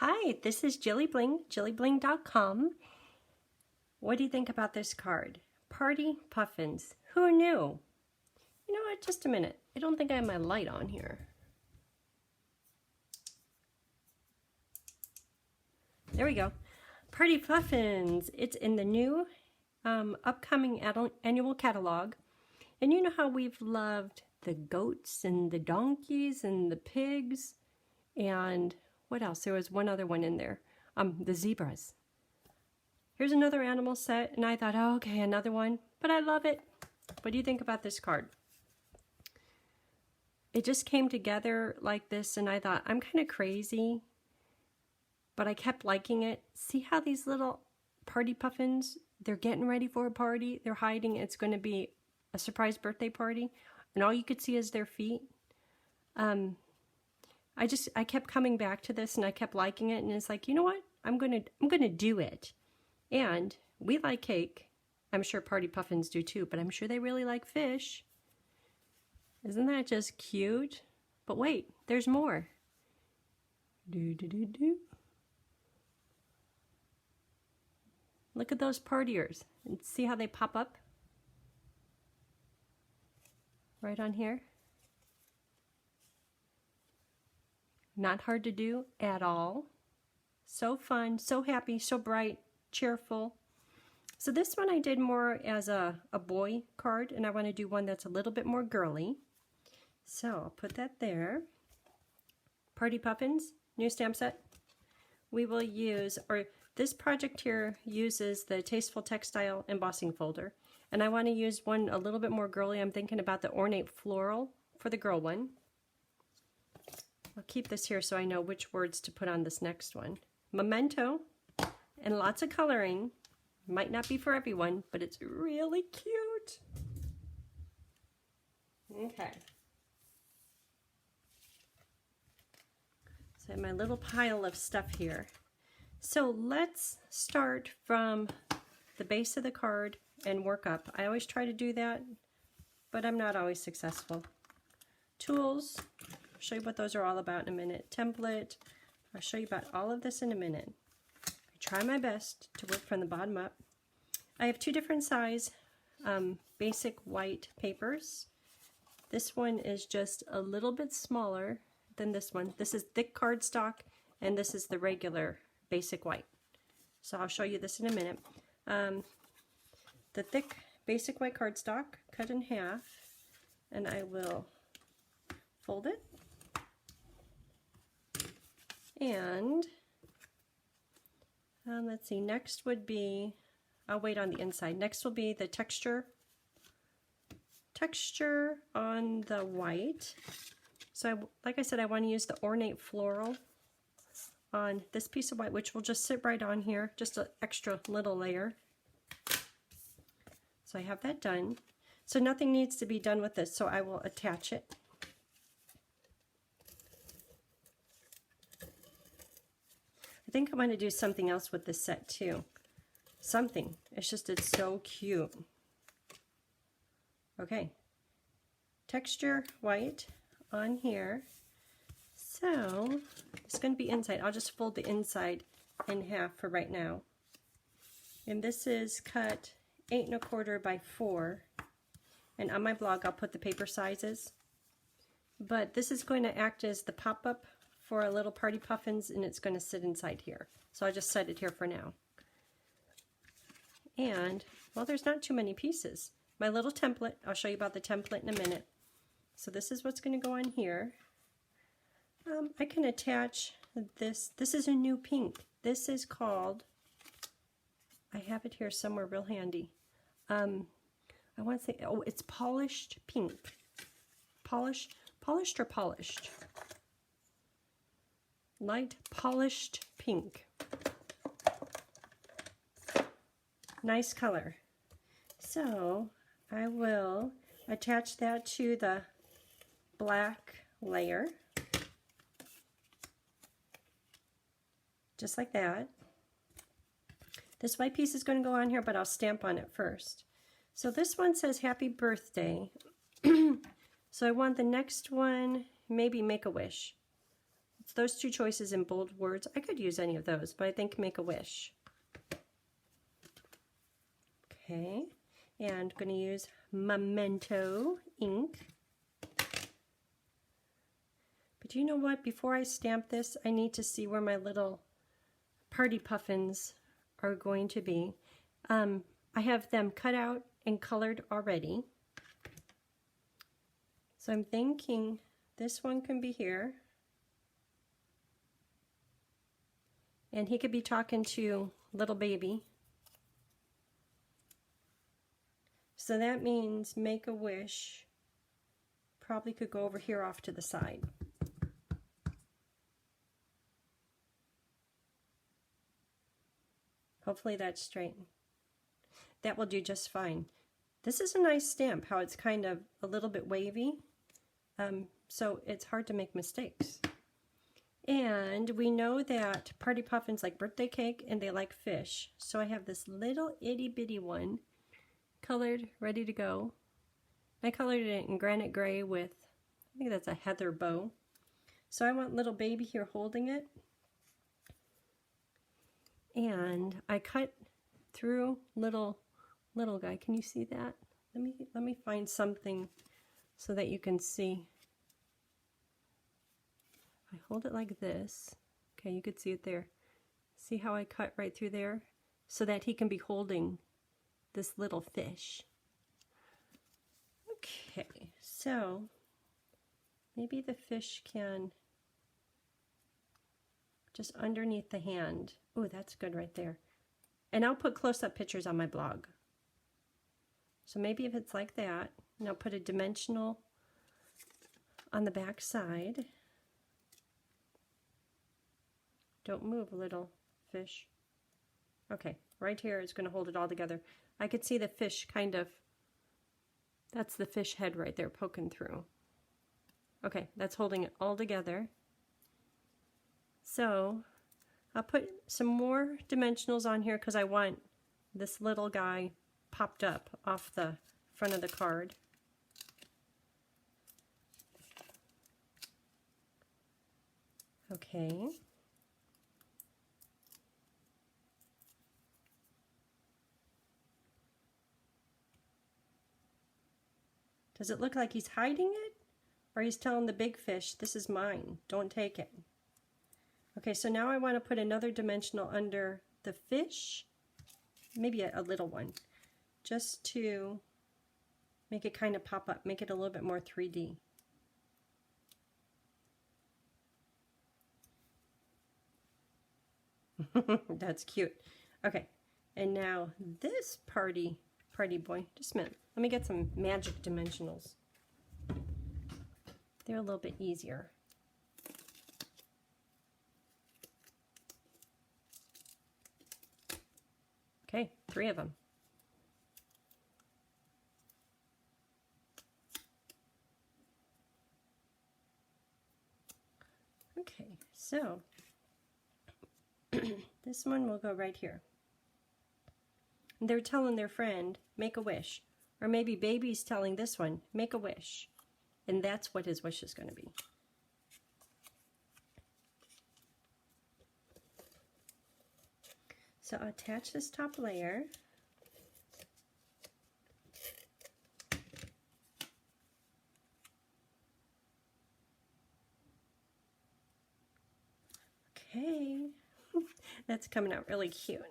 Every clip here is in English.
Hi, this is JilliBling, JilliBling.com. What do you think about this card? Party Puffins. Who knew? You know what, just a minute. I don't think I have my light on here. There we go. Party Puffins. It's in the new upcoming annual catalog. And you know how we've loved the goats and the donkeys and the pigs and what else? There was one other one in there. The zebras. Here's another animal set, and I thought, oh, okay, another one, but I love it. What do you think about this card? It just came together like this, and I thought, I'm kind of crazy, but I kept liking it. See how these little party puffins, they're getting ready for a party. They're hiding. It's going to be a surprise birthday party, and all you could see is their feet. I kept coming back to this, and I kept liking it, and it's like, you know what? I'm gonna do it. And we like cake. I'm sure party puffins do too, but I'm sure they really like fish. Isn't that just cute? But wait, there's more. Look at those partiers and see how they pop up right on here. Not hard to do at all. So fun, so happy, so bright, cheerful. So this one I did more as a boy card, and I want to do one that's a little bit more girly. So I'll put that there. Party Puffins, new stamp set. We will use, or this project here uses the Tasteful Textile embossing folder. And I want to use one a little bit more girly. I'm thinking about the ornate floral for the girl one. I'll keep this here so I know which words to put on this next one. Memento and lots of coloring. Might not be for everyone, but it's really cute. Okay. So I have my little pile of stuff here. So let's start from the base of the card and work up. I always try to do that, but I'm not always successful. Tools. I'll show you what those are all about in a minute. Template. I'll show you about all of this in a minute. I try my best to work from the bottom up. I have two different size basic white papers. This one is just a little bit smaller than this one. This is thick cardstock, and this is the regular basic white. So I'll show you this in a minute. The thick basic white cardstock, cut in half, and I will fold it. And let's see, next would be, I'll wait on the inside. Next will be the texture on the white. So like I said, I want to use the ornate floral on this piece of white, which will just sit right on here, just an extra little layer. So I have that done. So nothing needs to be done with this, so I will attach it. I think I want to do something else with this set too. Something. It's just, it's so cute. Okay. Texture white on here. So it's going to be inside. I'll just fold the inside in half for right now. And this is cut 8 1/4 by 4. And on my blog I'll put the paper sizes. But this is going to act as the pop-up for a little party puffins, and it's going to sit inside here. So I'll just set it here for now. And, well, there's not too many pieces. My little template, I'll show you about the template in a minute. So this is what's going to go on here. I can attach this. This is a new pink. This is called, I have it here somewhere real handy. I want to say, oh, it's polished pink. Polished or polished? Light polished pink. Nice color. So I will attach that to the black layer. Just like that. This white piece is going to go on here, but I'll stamp on it first. So this one says happy birthday. So I want the next one, maybe make a wish. So those two choices in bold words, I could use any of those, but I think make a wish. Okay, and I'm going to use Memento ink. But you know what? Before I stamp this, I need to see where my little party puffins are going to be. I have them cut out and colored already. So I'm thinking this one can be here. And he could be talking to little baby. So that means make a wish. Probably could go over here off to the side. Hopefully that's straight. That will do just fine. This is a nice stamp, how it's kind of a little bit wavy. So it's hard to make mistakes. And we know that party puffins like birthday cake and they like fish. So I have this little itty bitty one colored, ready to go. I colored it in granite gray with, I think that's a heather bow. So I want little baby here holding it. And I cut through little guy. Can you see that? Let me find something so that you can see. I hold it like this. Okay, you could see it there. See how I cut right through there? So that he can be holding this little fish. Okay, so maybe the fish can just underneath the hand. Oh, that's good right there. And I'll put close-up pictures on my blog. So maybe if it's like that, and I'll put a dimensional on the back side. Don't move, little fish. Okay, right here is going to hold it all together. I could see the fish kind of, that's the fish head right there poking through. Okay, that's holding it all together. So I'll put some more dimensionals on here because I want this little guy popped up off the front of the card. Okay. Does it look like he's hiding it? Or he's telling the big fish, this is mine, don't take it. Okay, so now I want to put another dimensional under the fish, maybe a little one, just to make it kind of pop up, make it a little bit more 3D. That's cute. Okay, and now this party boy, just a minute. Let me get some magic dimensionals. They're a little bit easier. Okay, 3 of them. Okay, so this one will go right here. They're telling their friend, make a wish. Or maybe baby's telling this one, make a wish. And that's what his wish is going to be. So I'll attach this top layer. Okay, that's coming out really cute.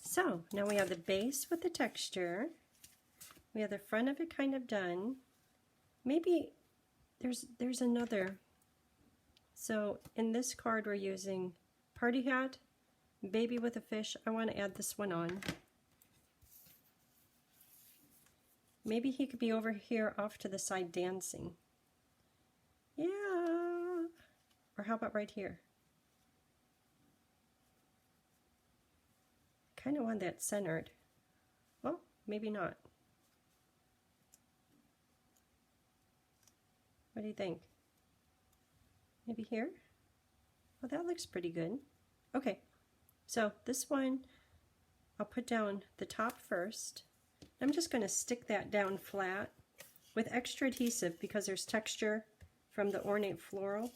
So now we have the base with the texture. We have the front of it kind of done. Maybe there's another. So in this card we're using party hat, baby with a fish. I want to add this one on. Maybe he could be over here off to the side dancing. Yeah. Or how about right here? Kind of want that centered. Well, maybe not. What do you think? Maybe here? Well, that looks pretty good. Okay, so this one, I'll put down the top first. I'm just going to stick that down flat with extra adhesive because there's texture from the Ornate Floral.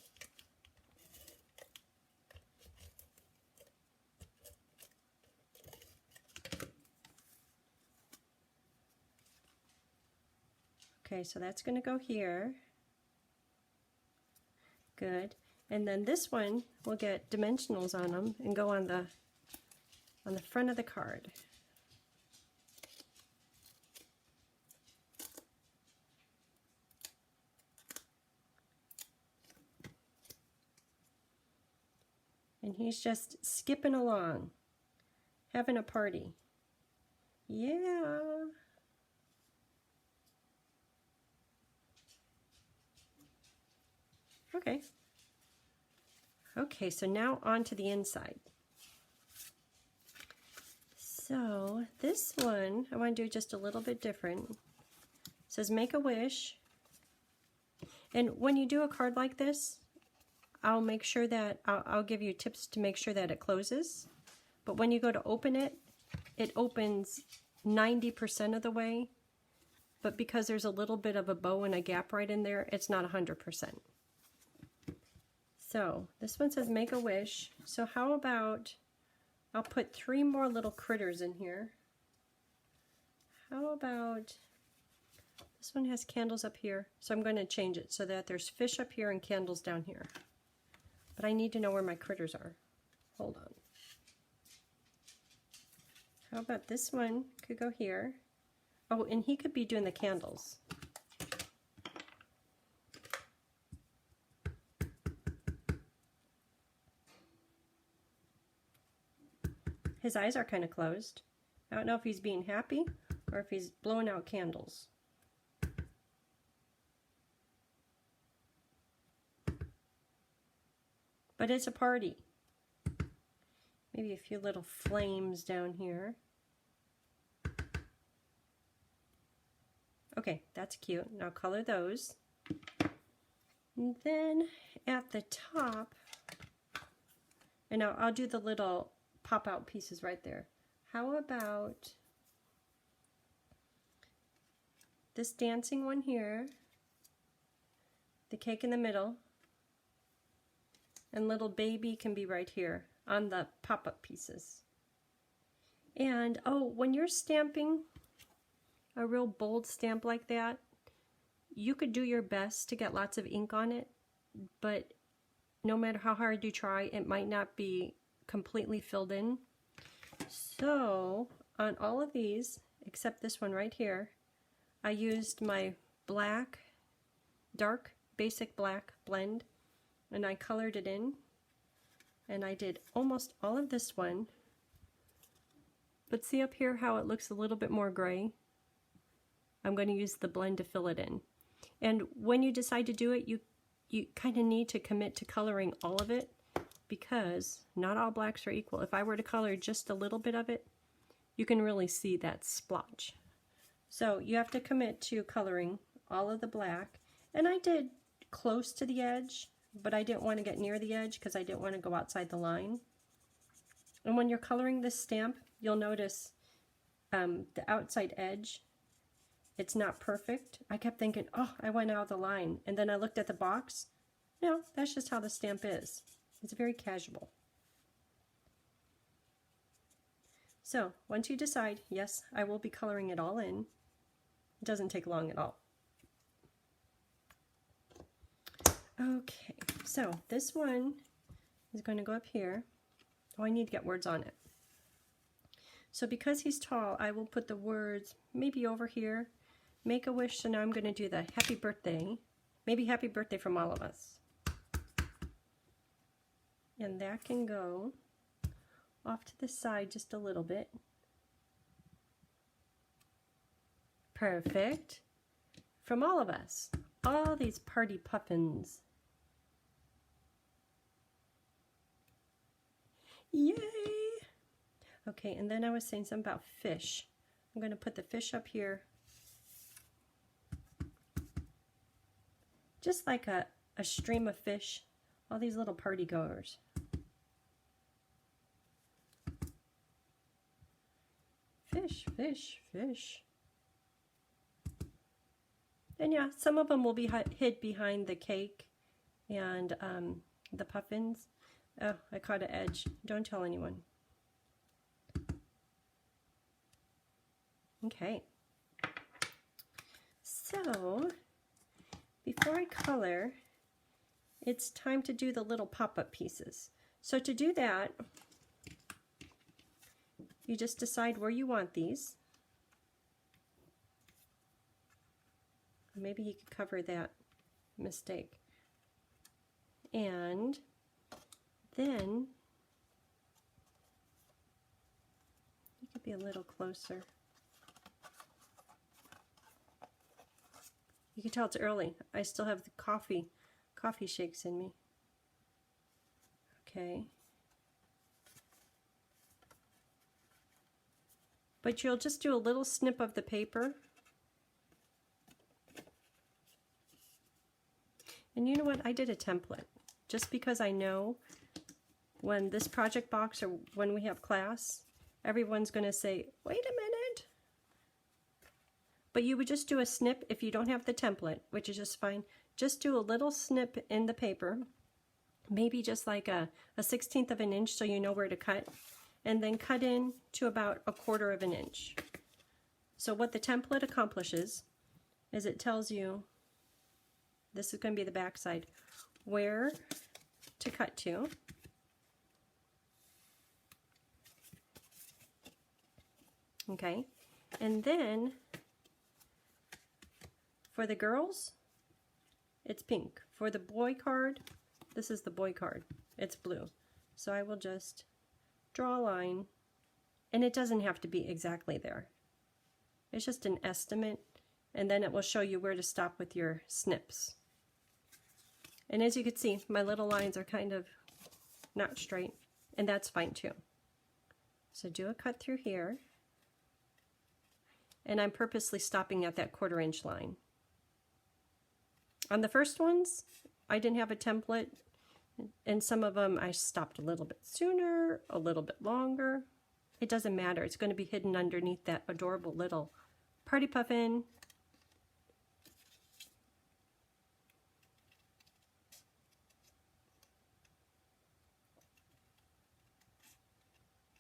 Okay, so that's going to go here. Good. And then this one will get dimensionals on them and go on the front of the card. And he's just skipping along, having a party. Yeah. Okay. Okay, so now on to the inside. So this one, I want to do just a little bit different. It says make a wish. And when you do a card like this, I'll make sure that, I'll give you tips to make sure that it closes. But when you go to open it, it opens 90% of the way. But because there's a little bit of a bow and a gap right in there, it's not 100%. So this one says make a wish. So how about, I'll put 3 more little critters in here. How about, this one has candles up here. So I'm going to change it so that there's fish up here and candles down here. But I need to know where my critters are. Hold on. How about this one could go here? Oh, and he could be doing the candles. His eyes are kind of closed. I don't know if he's being happy or if he's blowing out candles. But it's a party. Maybe a few little flames down here. Okay, that's cute. Now color those. And then at the top, and now I'll do the little pop-out pieces right there. How about this dancing one here, the cake in the middle, and little baby can be right here on the pop-up pieces. And oh, when you're stamping a real bold stamp like that, you could do your best to get lots of ink on it, but no matter how hard you try, it might not be completely filled in. So on all of these, except this one right here, I used my black, dark, basic black blend, and I colored it in, and I did almost all of this one. But see up here how it looks a little bit more gray? I'm going to use the blend to fill it in. And when you decide to do it, you kind of need to commit to coloring all of it, because not all blacks are equal. If I were to color just a little bit of it, you can really see that splotch. So you have to commit to coloring all of the black. And I did close to the edge, but I didn't want to get near the edge because I didn't want to go outside the line. And when you're coloring this stamp, you'll notice the outside edge, it's not perfect. I kept thinking, oh, I went out of the line. And then I looked at the box. No, that's just how the stamp is. It's very casual. So once you decide, yes, I will be coloring it all in, it doesn't take long at all. Okay, so this one is going to go up here. Oh, I need to get words on it. So because he's tall, I will put the words maybe over here. Make a wish, so now I'm going to do the happy birthday. Maybe happy birthday from all of us. And that can go off to the side just a little bit. Perfect. From all of us. All these party puffins. Yay! Okay, and then I was saying something about fish. I'm going to put the fish up here. Just like a stream of fish. All these little party goers. Fish, fish, fish. And yeah, some of them will be hid behind the cake and the puffins. Oh, I caught an edge. Don't tell anyone. Okay. So, before I color, it's time to do the little pop-up pieces. So to do that, you just decide where you want these. Maybe you could cover that mistake. And then you could be a little closer. You can tell it's early. I still have the coffee shakes in me. Okay. But you'll just do a little snip of the paper. And you know what? I did a template just because I know when this project box or when we have class, everyone's going to say, wait a minute. But you would just do a snip if you don't have the template, which is just fine. Just do a little snip in the paper, maybe just like a 1/16 of an inch so you know where to cut, and then cut in to about 1/4 of an inch. So what the template accomplishes is it tells you, this is going to be the back side, where to cut to. Okay, and then for the girls, it's pink. For the boy card, this is the boy card. It's blue. So I will just draw a line, and it doesn't have to be exactly there. It's just an estimate, and then it will show you where to stop with your snips. And as you can see, my little lines are kind of not straight, and that's fine too. So do a cut through here, and I'm purposely stopping at that 1/4 inch line. On the first ones, I didn't have a template, and some of them I stopped a little bit sooner, a little bit longer. It doesn't matter. It's going to be hidden underneath that adorable little party puffin.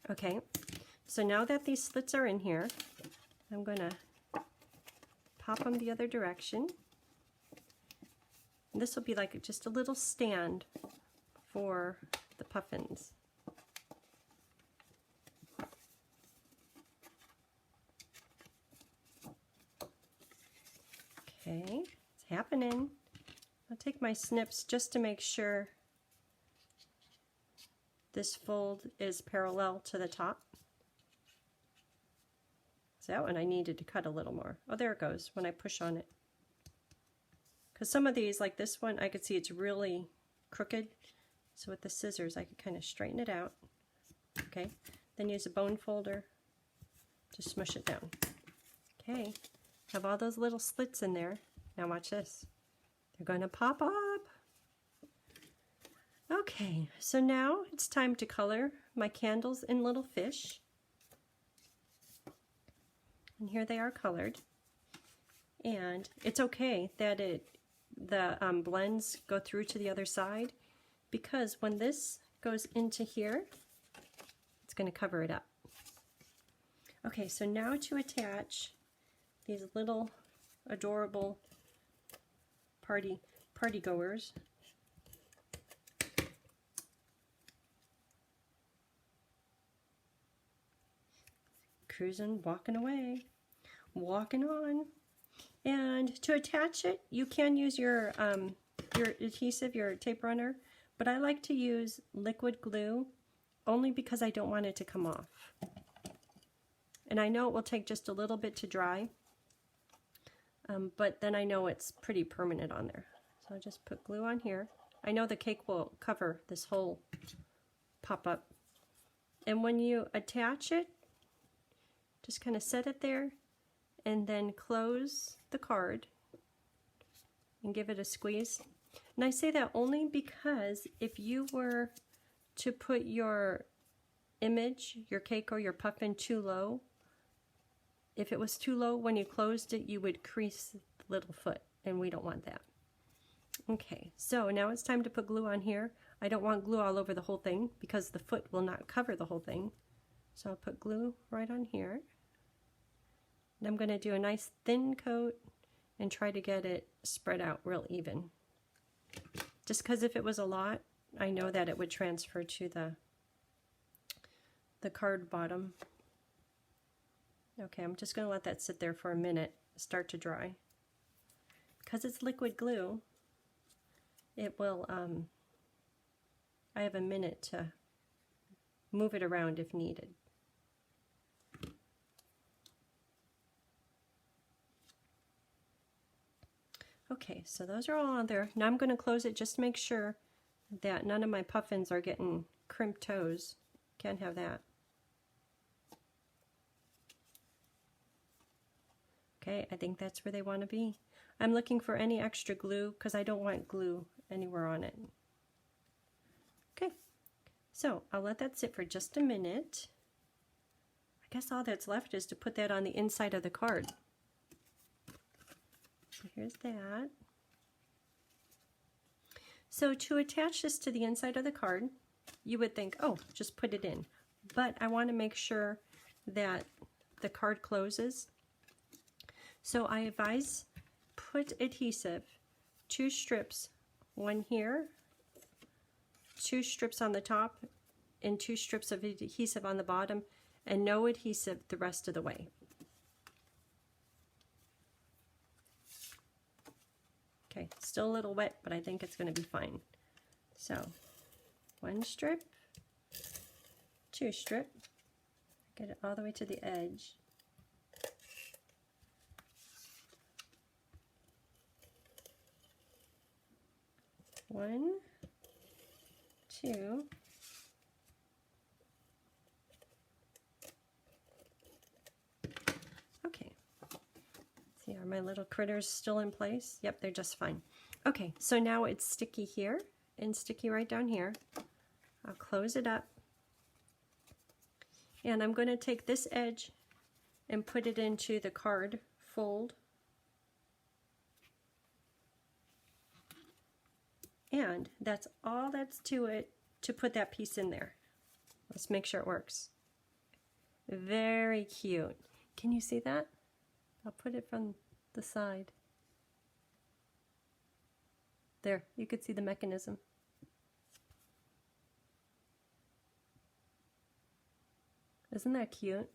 Okay, so now that these slits are in here, I'm going to pop them the other direction. And this will be like just a little stand for the puffins. Okay, it's happening. I'll take my snips just to make sure this fold is parallel to the top. So that one I needed to cut a little more. Oh, there it goes when I push on it. Because some of these, like this one, I could see it's really crooked. So with the scissors, I could kind of straighten it out. Okay, then use a bone folder to smush it down. Okay, have all those little slits in there. Now watch this. They're going to pop up. Okay, so now it's time to color my candles in little fish. And here they are colored. And it's okay that the blends go through to the other side, because when this goes into here, it's going to cover it up. Okay, so now to attach these little adorable party goers. Cruising, walking away, walking on. And to attach it, you can use your adhesive, your tape runner, but I like to use liquid glue only because I don't want it to come off. And I know it will take just a little bit to dry, but then I know it's pretty permanent on there. So I'll just put glue on here. I know the cake will cover this whole pop-up. And when you attach it, just kind of set it there, and then close the card and give it a squeeze. And I say that only because if you were to put your image, your cake or your puffin too low, if it was too low when you closed it, you would crease little foot, and we don't want that. Okay, so now it's time to put glue on here. I don't want glue all over the whole thing because the foot will not cover the whole thing. So I'll put glue right on here. And I'm going to do a nice thin coat and try to get it spread out real even. Just because if it was a lot, I know that it would transfer to the card bottom. Okay, I'm just going to let that sit there for a minute, start to dry. Because it's liquid glue, it will, I have a minute to move it around if needed. Okay, so those are all on there. Now I'm going to close it just to make sure that none of my puffins are getting crimped toes. Can't have that. Okay, I think that's where they want to be. I'm looking for any extra glue because I don't want glue anywhere on it. Okay, so I'll let that sit for just a minute. I guess all that's left is to put that on the inside of the card. So here's that. So to attach this to the inside of the card, you would think, oh, just put it in. But I want to make sure that the card closes. So I advise put adhesive, 2 strips, one here, 2 strips on the top, and 2 strips of adhesive on the bottom, and no adhesive the rest of the way. Okay, still a little wet, but I think it's going to be fine. So 1 strip, 2 strip, get it all the way to the edge. One, 2, okay. See, are my little critters still in place? Yep, they're just fine. Okay, so now it's sticky here and sticky right down here. I'll close it up. And I'm going to take this edge and put it into the card fold. And that's all that's to it to put that piece in there. Let's make sure it works. Very cute. Can you see that? I'll put it from the side. There, you could see the mechanism. Isn't that cute?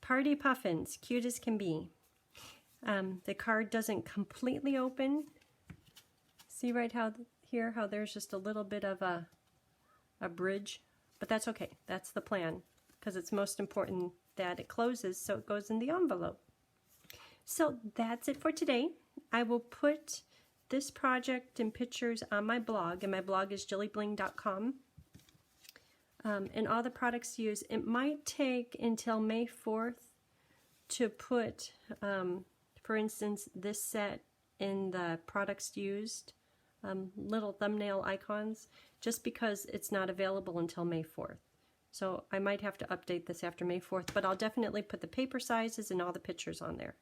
Party Puffins, cute as can be. The card doesn't completely open. See right here how there's just a little bit of a bridge, but that's okay. That's the plan because it's most important that it closes so it goes in the envelope. So that's it for today. I will put this project and pictures on my blog, and my blog is JilliBling.com. And all the products used. It might take until May 4th to put, for instance, this set in the products used. Little thumbnail icons, just because it's not available until May 4th. So I might have to update this after May 4th, but I'll definitely put the paper sizes and all the pictures on there.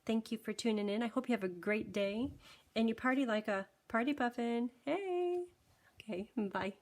Thank you for tuning in. I hope you have a great day and you party like a party puffin. Hey! Okay, bye.